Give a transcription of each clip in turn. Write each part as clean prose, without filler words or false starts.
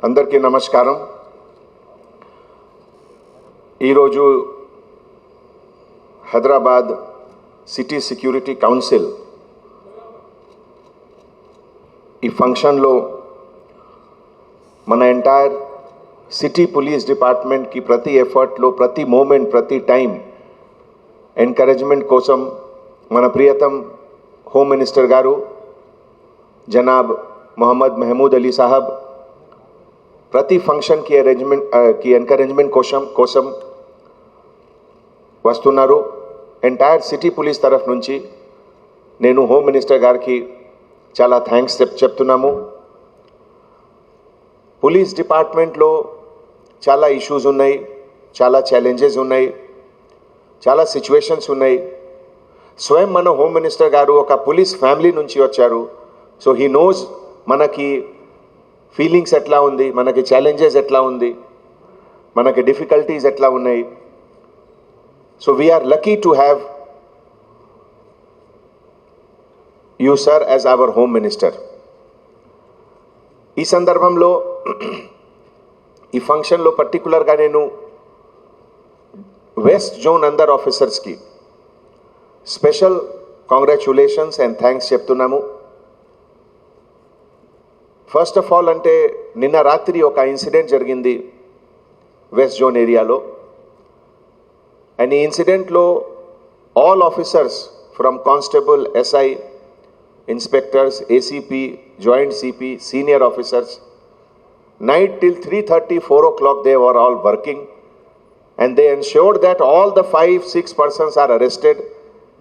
అందరికీ నమస్కారం. ఈరోజు హైదరాబాద్ సిటీ సెక్యూరిటీ కౌన్సిల్ ఈ ఫంక్షన్లో మన ఎంటైర్ సిటీ పోలీస్ డిపార్ట్మెంట్కి ప్రతి ఎఫర్ట్లో, ప్రతి మూమెంట్, ప్రతి టైం ఎంకరేజ్మెంట్ కోసం మన ప్రియతం హోమ్ మినిస్టర్ గారు జనాబ్ మొహమ్మద్ మహమూద్ అలీ సాహబ్ ప్రతి ఫంక్షన్ की ఎంకరేజ్మెంట్ కోసం వస్తున్నారు. ఎంటైర్ సిటీ పోలీస్ తరఫు నుంచి నేను హోమ్ మినిస్టర్ గారికి చాలా థ్యాంక్స్ చెప్తున్నాము. పోలీస్ డిపార్ట్మెంట్లో చాలా ఇష్యూస్ ఉన్నాయి, చాలా ఛాలెంజెస్ ఉన్నాయి, చాలా సిచ్యువేషన్స్ ఉన్నాయి. స్వయం మన హోమ్ మినిస్టర్ గారు ఒక పోలీస్ ఫ్యామిలీ నుంచి వచ్చారు. సో హీ నోస్ మనకి ఫీలింగ్స్ ఎట్లా ఉంది, మనకి ఛాలెంజెస్ ఎట్లా ఉంది, మనకి డిఫికల్టీస్ ఎట్లా ఉన్నాయి. So we are lucky to have you sir as our home minister. ఈ సందర్భంలో ఈ ఫంక్షన్లో పర్టికులర్గా నేను వెస్ట్ జోన్ అందర్ ఆఫీసర్స్కి స్పెషల్ కాంగ్రాచ్యులేషన్స్ అండ్ థ్యాంక్స్ చెప్తున్నాము. ఫస్ట్ ఆఫ్ ఆల్ అంటే నిన్న రాత్రి ఒక ఇన్సిడెంట్ జరిగింది వెస్ట్ జోన్ ఏరియాలో. అండ్ ఈ ఇన్సిడెంట్లో all officers from constable, SI, inspectors, ACP, joint CP, senior officers, night till 3:30, 4 o'clock they were all working and they ensured that all the 5-6 persons are arrested.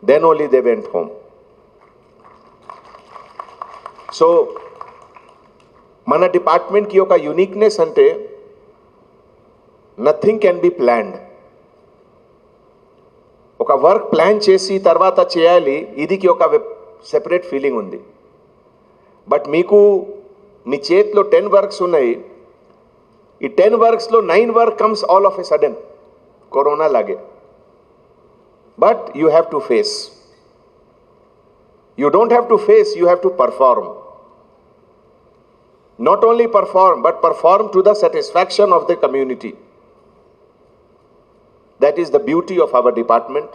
Then only they went home. So మన డిపార్ట్మెంట్కి ఒక uniqueness అంటే nothing can be planned. ఒక work plan చేసి తర్వాత చేయాలి, ఇదికి ఒక separate feeling ఉంది. బట్ మీకు మీ చేతిలో 10 వర్క్స్ ఉన్నాయి. ఈ 10 వర్క్స్లో 9 work comes all of a sudden, corona లాగే. But you have to face. You don't have to face, you have to perform. Not only perform, but perform to the satisfaction of the community. That is the beauty of our department.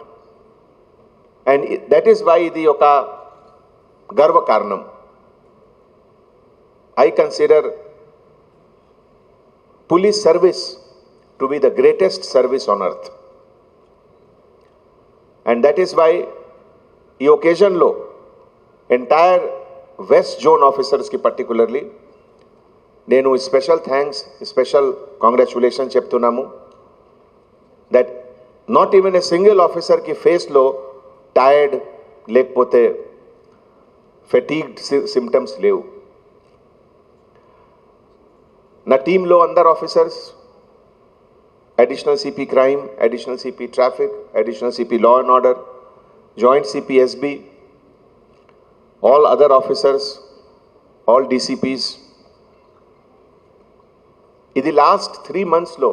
And that is why the oka garva karanam. I consider police service to be the greatest service on earth. And that is why this occasion lo entire West Zone officers ki particularly నేను special thanks, special కాంగ్రాచ్యులేషన్ చెప్తున్నాము. That not even a single ఆఫీసర్కి ఫేస్లో tired లేకపోతే ఫెటీగ్డ్ symptoms లేవు. నా టీంలో అందరు officers, additional CP crime, additional CP traffic, additional CP law and order, joint CP SB, all other officers, all DCPs. ఇది లాస్ట్ 3 monthsలో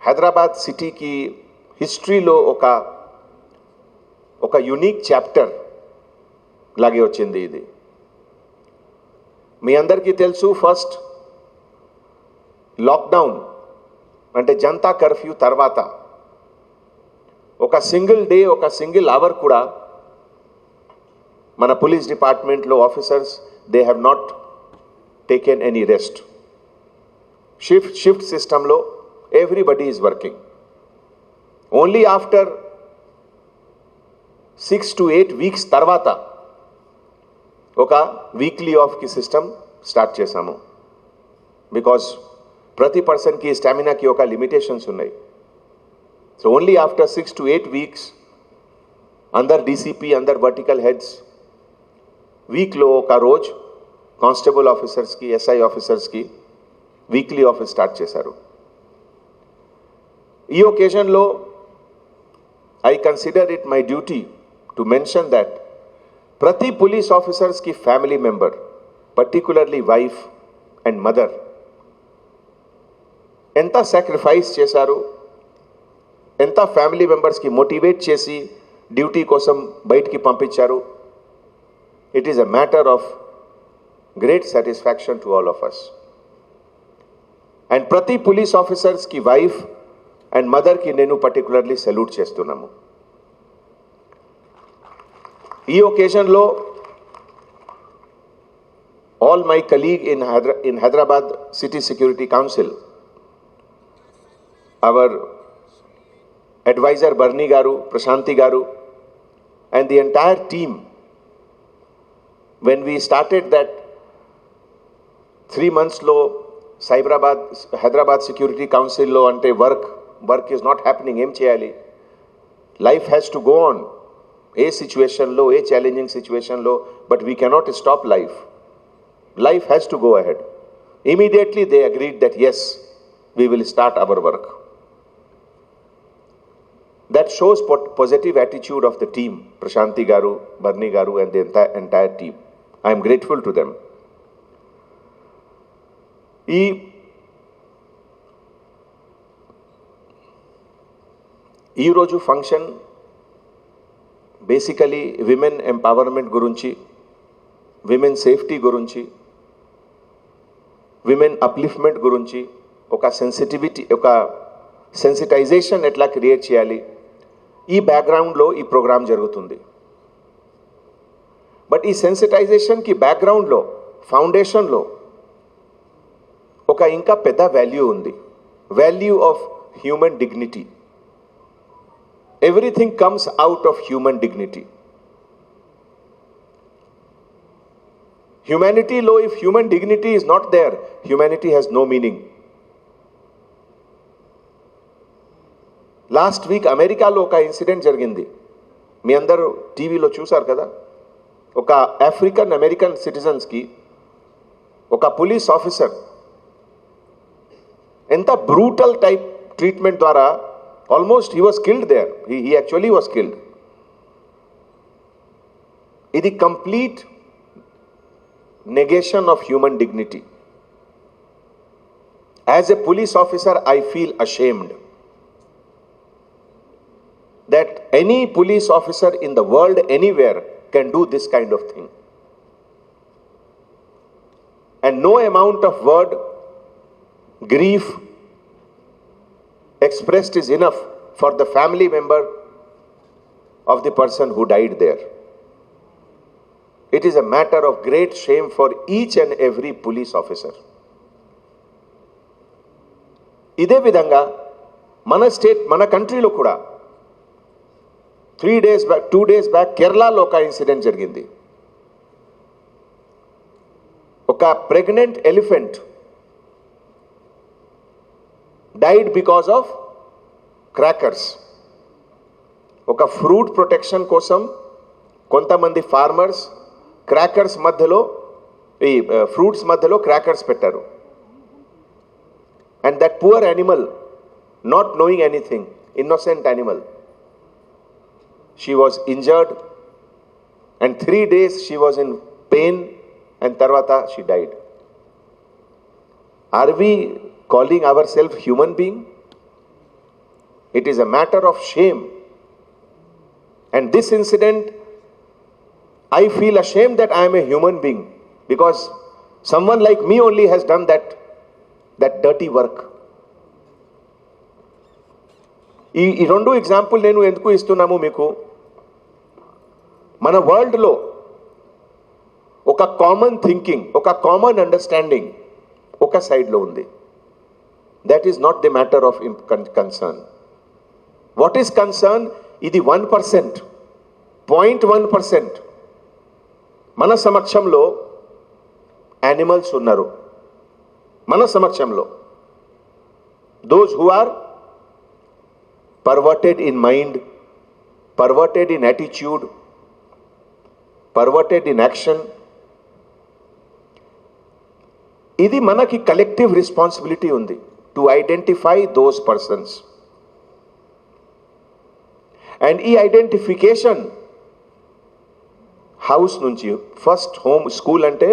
హైదరాబాద్ సిటీకి హిస్టరీలో ఒక యూనిక్ చాప్టర్ లాగే వచ్చింది. ఇది మీ అందరికీ తెలుసు. ఫస్ట్ లాక్డౌన్ అంటే జనతా కర్ఫ్యూ తర్వాత ఒక సింగిల్ డే, ఒక సింగిల్ అవర్ కూడా మన పోలీస్ డిపార్ట్మెంట్లో officers they have not taken any rest. shift system lo everybody is working. Only after 6 to 8 weeks tarvata oka weekly off ki system start chesamu, because prati person ki stamina ki oka limitations unnai. So only after 6 to 8 weeks under DCP, under vertical heads, week lo oka roj constable officers ki, SI officers ki weekly office start చేశారు. ఈ ఒకేషన్లో I consider it my duty to mention that ప్రతి police ఆఫీసర్స్కి family member, particularly wife and mother, ఎంత sacrifice చేశారు, ఎంత family మెంబర్స్కి motivate చేసి డ్యూటీ కోసం బయటికి పంపించారు. It is a matter of great satisfaction to all of us. And ప్రతి పోలీస్ ఆఫీసర్స్కి వైఫ్ అండ్ మదర్కి నేను పర్టికులర్లీ సెల్యూట్ చేస్తున్నాము. ఈ ఒకేషన్లో all my colleague in Hyderabad City Security Council, our advisor Barni Garu, Prashanti Garu, and the entire team, when we started that 3 months low Hyderabad Security Council low ante work is not happening, em cheyali, life has to go on, a situation low, a challenging situation low, but we cannot stop life has to go ahead. Immediately they agreed that yes, we will start our work. That shows positive attitude of the team, Prashanti Garu, Barni Garu, and the entire team. I am grateful to them. ఈ రోజు function basically women empowerment గురించి, women safety గురించి, women upliftment గురించి, ఒక sensitization ఎట్లా create చేయాలి, ఈ బ్యాక్గ్రౌండ్లో ఈ ప్రోగ్రాం జరుగుతుంది. బట్ ఈ సెన్సిటైజేషన్కి బ్యాక్గ్రౌండ్లో, ఫౌండేషన్లో ఒక ఇంకా పెద్ద వాల్యూ ఉంది, value of human dignity. Everything comes out of human dignity. Humanity low, if human dignity is not there, humanity has no meaning. Last week అమెరికాలో ఒక ఇన్సిడెంట్ జరిగింది, మీ అందరూ టీవీలో చూసారు కదా. ఒక ఆఫ్రికన్ అమెరికన్ సిటిజన్స్కి ఒక పోలీస్ ఆఫీసర్ ఎంత బ్రూటల్ టైప్ ట్రీట్మెంట్ ద్వారా almost he was killed there. He actually was killed. ఇది complete negation of human dignity. As a police officer, I feel ashamed that any police officer in the world anywhere can do this kind of thing. And no amount of word, grief expressed is enough for the family member of the person who died there. It is a matter of great shame for each and every police officer. ఇదే విధంగా మన కంట్రీలో కూడా 2 days back కేరళలో ఒక incident జరిగింది. ఒక pregnant elephant died because of crackers. ఒక ఫ్రూట్ ప్రొటెక్షన్ కోసం కొంతమంది ఫార్మర్స్ క్రాకర్స్ మధ్యలో, ఈ ఫ్రూట్స్ మధ్యలో క్రాకర్స్ పెట్టారు. And that poor animal, not knowing anything, innocent animal, she was injured and 3 days she was in pain and తర్వాత she died. Are we calling our self human being? It is a matter of shame. And this incident, I feel ashamed that I am a human being because someone like me only has done that dirty work. ఈ రెండు example నేను ఎందుకు ఇస్తున్నాము మీకు? మన వరల్డ్లో ఒక common thinking, ఒక కామన్ అండర్స్టాండింగ్ ఒక సైడ్లో ఉంది. That is not the matter of concern. What is concern? ఇది 1%, 0.1%. మన సమక్షంలో యానిమల్స్ ఉన్నారు, మన సమక్షంలో. Those who are perverted in mind, perverted in attitude, perverted in action. ఇది మనకి కలెక్టివ్ రెస్పాన్సిబిలిటీ ఉంది to identify those persons. And ఈ ఐడెంటిఫికేషన్ హౌస్ నుంచి, ఫస్ట్ హోమ్, స్కూల్ అంటే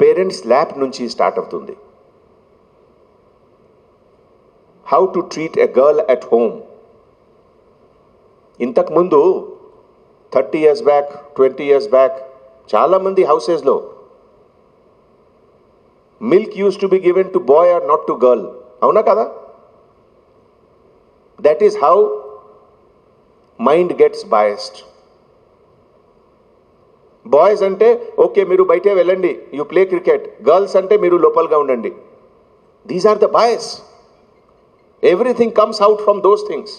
పేరెంట్స్ ల్యాబ్ నుంచి స్టార్ట్ అవుతుంది. How to treat a girl at home. ఇంతకుముందు 30 years back, 20 years back చాలామంది హౌసెస్లో milk use to be given to boy or not to girl. అవునా కదా? That is how mind gets biased. Boys అంటే okay మీరు బయటే వెళ్ళండి, యూ ప్లే క్రికెట్. గర్ల్స్ అంటే మీరు లోపలగా ఉండండి. These are the bias. Everything comes out from those things.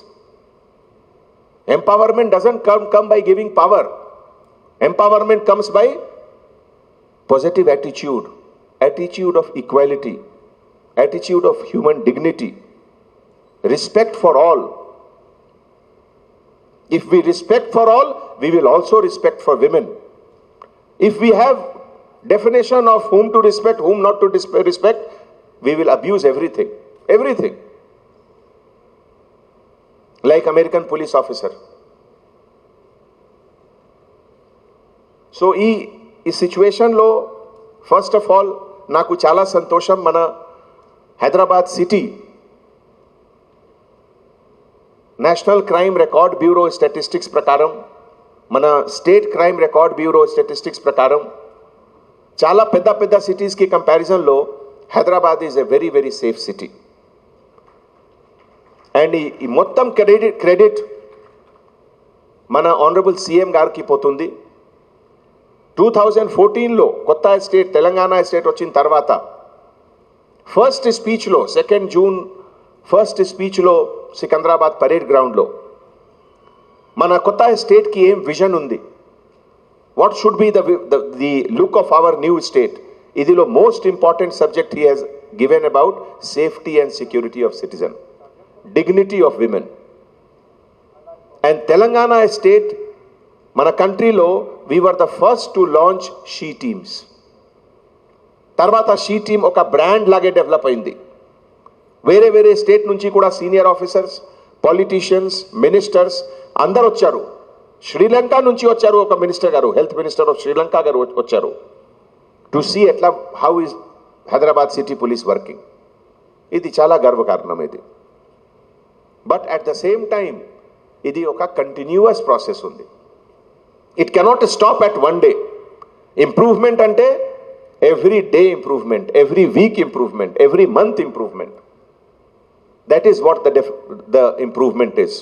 Empowerment doesn't come by giving power. Empowerment comes by positive attitude of equality, attitude of human dignity, respect for all. If we respect for all, we will also respect for women. If we have definition of whom to respect, whom not to respect, we will abuse everything. Everything. Like American police officer. So ఈ సిచ్యువేషన్లో first of all నాకు చాలా సంతోషం. మన Hyderabad city national crime record bureau statistics ప్రకారం, మన state crime record bureau statistics ప్రకారం చాలా పెద్ద పెద్ద సిటీస్కి కంపారిజన్లో Hyderabad is a very very safe city. And ఈ మొత్తం క్రెడిట్ మన ఆనరబుల్ సీఎం గారికి పోతుంది. 2014లో కొత్త స్టేట్ తెలంగాణ స్టేట్ వచ్చిన తర్వాత ఫస్ట్ స్పీచ్లో 2 జూన్ ఫస్ట్ స్పీచ్లో సికింద్రాబాద్ పరేడ్ గ్రౌండ్లో మన కొత్త స్టేట్కి ఏం విజన్ ఉంది, what should be the look of our new state, ఇదిలో most important subject he has given about safety and security of citizen, dignity of women. And Telangana state, మన కంట్రీలో we were the first to launch she teams. తర్వాత she team ఒక brand లాగే develop అయింది. వేరే వేరే state నుంచి కూడా సీనియర్ ఆఫీసర్స్, పాలిటీషియన్స్, మినిస్టర్స్ అందరు వచ్చారు. శ్రీలంక నుంచి వచ్చారు ఒక మినిస్టర్ గారు, హెల్త్ మినిస్టర్ ఆఫ్ శ్రీలంక గారు వచ్చారు టు సీ ఎట్లా how is Hyderabad city police working. ఇది చాలా గర్వకారణం ఇది. But at the same time ఇది ఒక కంటిన్యూస్ ప్రాసెస్ ఉంది. It cannot stop at one day. Improvement అంటే every day improvement, every week improvement, every month improvement. That is what the improvement is.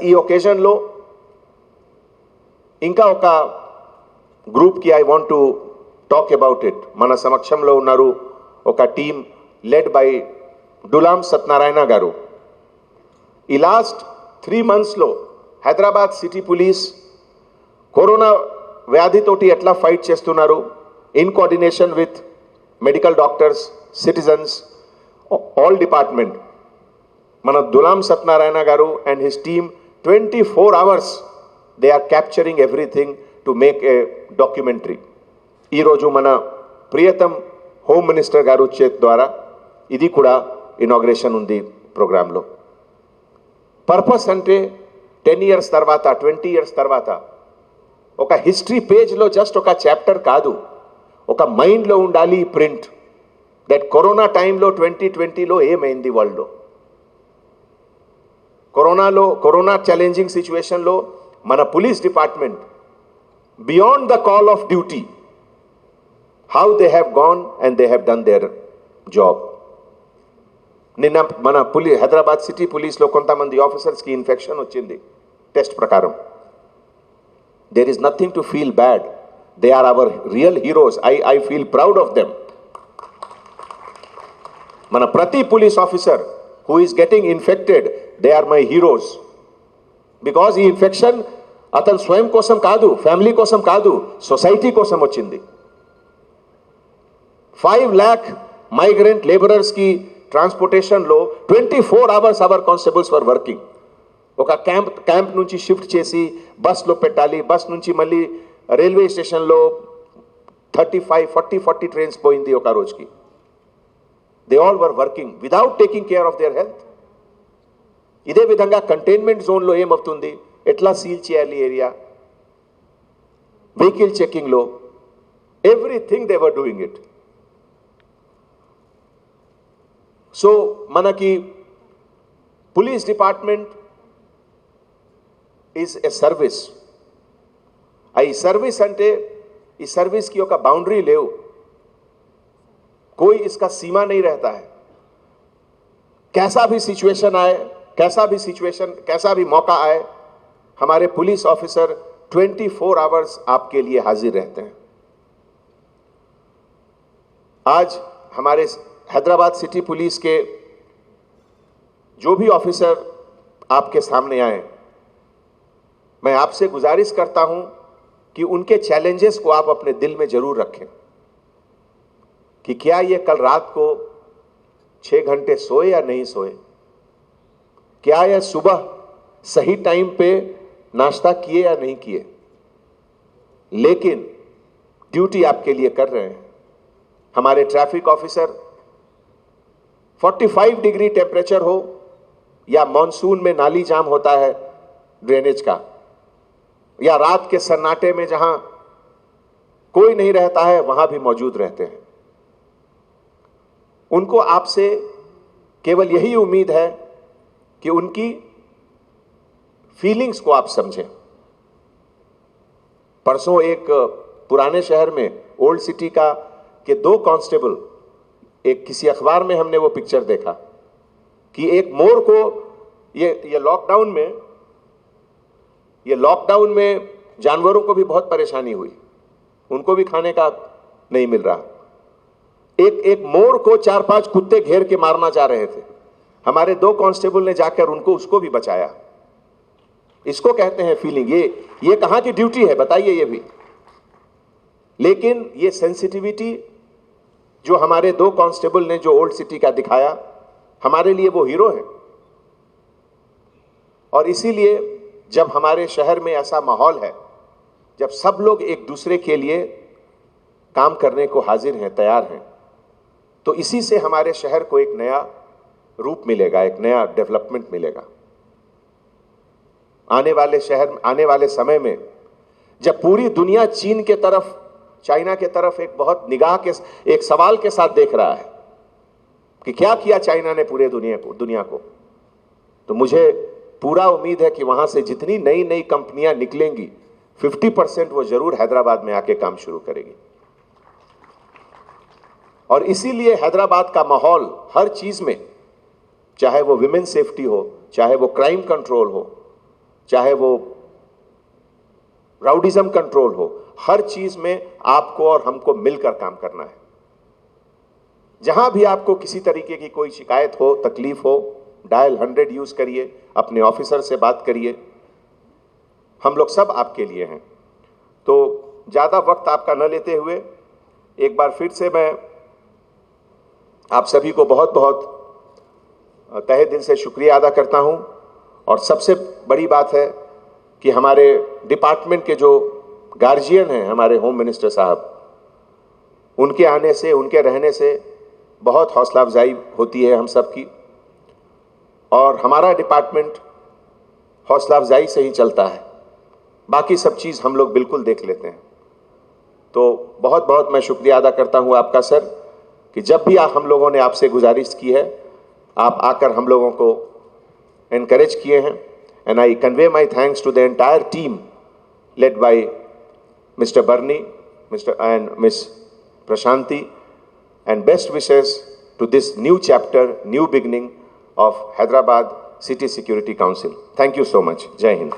ఈ ఒకేజన్లో ఇంకా ఒక గ్రూప్కి I want to talk about it. మన సమక్షంలో ఉన్నారు ఒక టీమ్ లెడ్ బై డులాం సత్యనారాయణ గారు. ఈ లాస్ట్ 3 monthsలో హైదరాబాద్ సిటీ పోలీస్ కరోనా వ్యాధితోటి ఎట్లా ఫైట్ చేస్తున్నారు, in coordination with medical doctors, citizens, all department. మన దులాం సత్యనారాయణ గారు and his team 24 hours they are capturing everything to make a documentary. ఈరోజు మన ప్రియతం హోమ్ మినిస్టర్ గారు చేతి ద్వారా ఇది కూడా ఇనాగ్రేషన్ ఉంది ప్రోగ్రాంలో. పర్పస్ అంటే 10 years తర్వాత, 20 years తర్వాత ఒక హిస్టరీ పేజ్లో జస్ట్ ఒక చాప్టర్ కాదు, ఒక మైండ్లో ఉండాలి ప్రింట్. దట్ కరోనా టైంలో 2020లో ఏమైంది వరల్డ్లో, కరోనా ఛాలెంజింగ్ సిచ్యువేషన్లో మన police department beyond the call of duty, how they have gone and they have done their job. నిన్న మన హైదరాబాద్ సిటీ పోలీస్లో కొంతమంది ఆఫీసర్స్కి ఇన్ఫెక్షన్ వచ్చింది టెస్ట్ ప్రకారం. There is nothing to feel bad. They are our real heroes. I feel proud of them. మన ప్రతి police officer who is getting infected, they are my heroes. Because ఈ ఇన్ఫెక్షన్ అతను స్వయం కోసం కాదు, ఫ్యామిలీ కోసం కాదు, సొసైటీ కోసం వచ్చింది. 5 lakh మైగ్రెంట్ లేబరర్స్కి ట్రాన్స్పోర్టేషన్లో 24 hours our constables were working. ఒక క్యాంప్ నుంచి షిఫ్ట్ చేసి బస్లో పెట్టాలి, బస్ నుంచి మళ్ళీ రైల్వే స్టేషన్లో 35-40 ట్రైన్స్ పోయింది ఒక రోజుకి. They all were working without taking care of their health. ఇదే విధంగా కంటైన్మెంట్ జోన్లో ఏమవుతుంది, ఎట్లా సీల్ చేయాలి ఏరియా, వెహికల్ చెకింగ్లో, everything they were doing it. So మనకి police department is a service. ఈ సర్వీస్ అంటే ఈ సర్వీస్కి ఒక బౌండరీ లేవు. कोई इसका सीमा नहीं रहता है। कैसा भी सिचुएशन आए, कैसा भी मौका आए, हमारे पुलिस ऑफिसर 24 आवर्स आपके लिए हाजिर रहते हैं। आज हमारे हैदराबाद सिटी पुलिस के जो भी ऑफिसर आपके सामने आए, मैं आपसे गुजारिश करता हूं कि उनके चैलेंजेस को आप अपने दिल में जरूर रखें कि क्या ये कल रात को 6 घंटे सोए या नहीं सोए, क्या यह सुबह सही टाइम पे नाश्ता किए या नहीं किए, लेकिन ड्यूटी आपके लिए कर रहे हैं। हमारे ट्रैफिक ऑफिसर 45 डिग्री टेम्परेचर हो या मॉनसून में नाली जाम होता है ड्रेनेज का, या रात के सन्नाटे में जहां कोई नहीं रहता है वहां भी मौजूद रहते हैं। उनको आपसे केवल यही उम्मीद है कि उनकी फीलिंग्स को आप समझें। परसों एक पुराने शहर में ओल्ड सिटी का के 2 कांस्टेबल, एक किसी अखबार में हमने वो पिक्चर देखा कि एक मोर को ये लॉकडाउन में जानवरों को भी बहुत परेशानी हुई, उनको भी खाने का नहीं मिल रहा। एक मोर को 4-5 कुत्ते घेर के मारना चाह रहे थे, हमारे 2 कांस्टेबल ने जाकर उसको भी बचाया। इसको कहते हैं फीलिंग। ये कहां की ड्यूटी है बताइए ये भी। लेकिन ये सेंसिटिविटी जो हमारे 2 कांस्टेबल ने जो ओल्ड सिटी का दिखाया, हमारे लिए वो हीरो है। और इसीलिए जब हमारे शहर में ऐसा माहौल है, जब सब लोग एक दूसरे के लिए काम करने को हाजिर हैं, तैयार हैं, तो इसी से हमारे शहर को एक नया रूप मिलेगा, एक नया डेवलपमेंट मिलेगा। आने वाले समय में जब पूरी दुनिया चाइना के तरफ एक बहुत एक सवाल के साथ देख रहा है कि क्या किया चाइना ने पूरे दुनिया को, तो मुझे पूरा उम्मीद है कि वहां से जितनी नई कंपनियां निकलेंगी 50% वो जरूर हैदराबाद में आके काम शुरू करेगी। और इसीलिए हैदराबाद का माहौल हर चीज में, चाहे वो विमेन सेफ्टी हो, चाहे वो क्राइम कंट्रोल हो, चाहे वो राउडिज्म कंट्रोल हो, हर चीज में आपको और हमको मिलकर काम करना है। जहां भी आपको किसी तरीके की कोई शिकायत हो, तकलीफ हो, डायल 100 यूज करिए, अपने ऑफिसर से बात करिए, हम लोग सब आपके लिए हैं। तो ज्यादा वक्त आपका न लेते हुए एक बार फिर से मैं आप सभी को बहुत बहुत तहे दिल से शुक्रिया अदा करता हूं। और सबसे बड़ी बात है कि हमारे डिपार्टमेंट के जो गार्जियन हैं, हमारे होम मिनिस्टर साहब, उनके आने से, उनके रहने से बहुत हौसला अफजाई होती है हम सब की। और हमारा डिपार्टमेंट हौसला अफजाई से ही चलता है, बाकी सब चीज़ हम लोग बिल्कुल देख लेते हैं। तो बहुत बहुत मैं शुक्रिया अदा करता हूं आपका सर, कि जब भी हम लोगों ने आपसे गुजारिश की है, आप आकर हम लोगों को एनकरेज किए हैं। And I convey my thanks to the entire team led by mister Bernie and miss Prashanti, and best wishes to this new chapter, new beginning of Hyderabad City Security Council. Thank you so much. Jai Hind.